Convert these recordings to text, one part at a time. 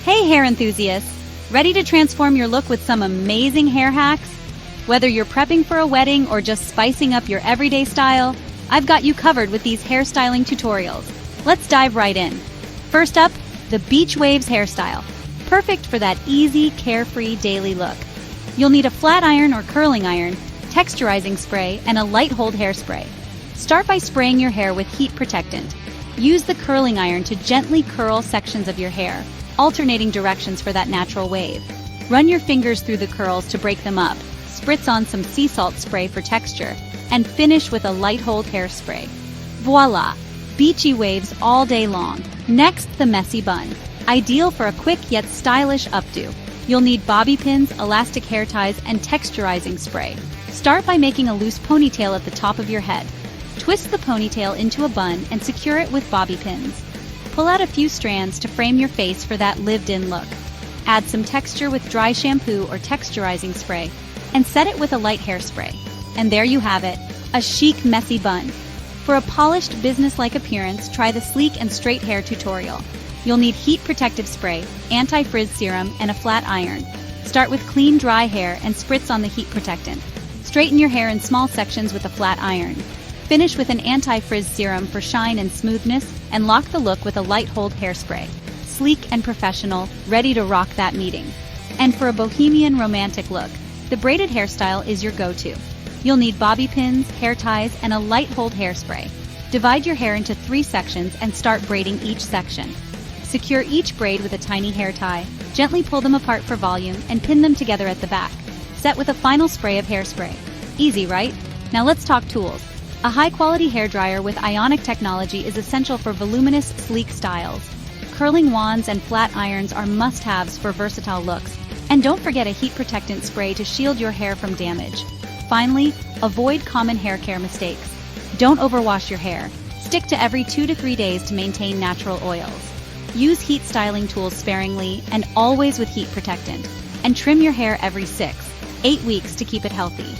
Hey hair enthusiasts! Ready to transform your look with some amazing hair hacks? Whether you're prepping for a wedding or just spicing up your everyday style, I've got you covered with these hairstyling tutorials. Let's dive right in. First up, the Beach Waves hairstyle. Perfect for that easy, carefree daily look. You'll need a flat iron or curling iron, texturizing spray, and a light hold hairspray. Start by spraying your hair with heat protectant. Use the curling iron to gently curl sections of your hair, alternating directions for that natural wave. Run your fingers through the curls to break them up, spritz on some sea salt spray for texture, and finish with a light hold hairspray. Voila! Beachy waves all day long. Next, the messy bun. Ideal for a quick yet stylish updo. You'll need bobby pins, elastic hair ties, and texturizing spray. Start by making a loose ponytail at the top of your head. Twist the ponytail into a bun and secure it with bobby pins. Pull out a few strands to frame your face for that lived-in look. Add some texture with dry shampoo or texturizing spray, and set it with a light hairspray. And there you have it, a chic, messy bun. For a polished, business-like appearance, try the sleek and straight hair tutorial. You'll need heat protective spray, anti-frizz serum, and a flat iron. Start with clean, dry hair and spritz on the heat protectant. Straighten your hair in small sections with a flat iron. Finish with an anti-frizz serum for shine and smoothness, and lock the look with a light hold hairspray. Sleek and professional, ready to rock that meeting. And for a bohemian romantic look, the braided hairstyle is your go-to. You'll need bobby pins, hair ties, and a light hold hairspray. Divide your hair into 3 sections and start braiding each section. Secure each braid with a tiny hair tie, gently pull them apart for volume, and pin them together at the back. Set with a final spray of hairspray. Easy, right? Now let's talk tools. A high-quality hairdryer with ionic technology is essential for voluminous, sleek styles. Curling wands and flat irons are must-haves for versatile looks. And don't forget a heat protectant spray to shield your hair from damage. Finally, avoid common hair care mistakes. Don't overwash your hair. Stick to every 2 to 3 days to maintain natural oils. Use heat styling tools sparingly and always with heat protectant. And trim your hair every 6-8 weeks to keep it healthy.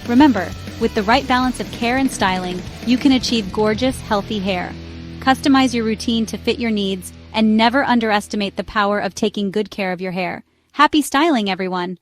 Remember, with the right balance of care and styling, you can achieve gorgeous, healthy hair. Customize your routine to fit your needs and never underestimate the power of taking good care of your hair. Happy styling, everyone!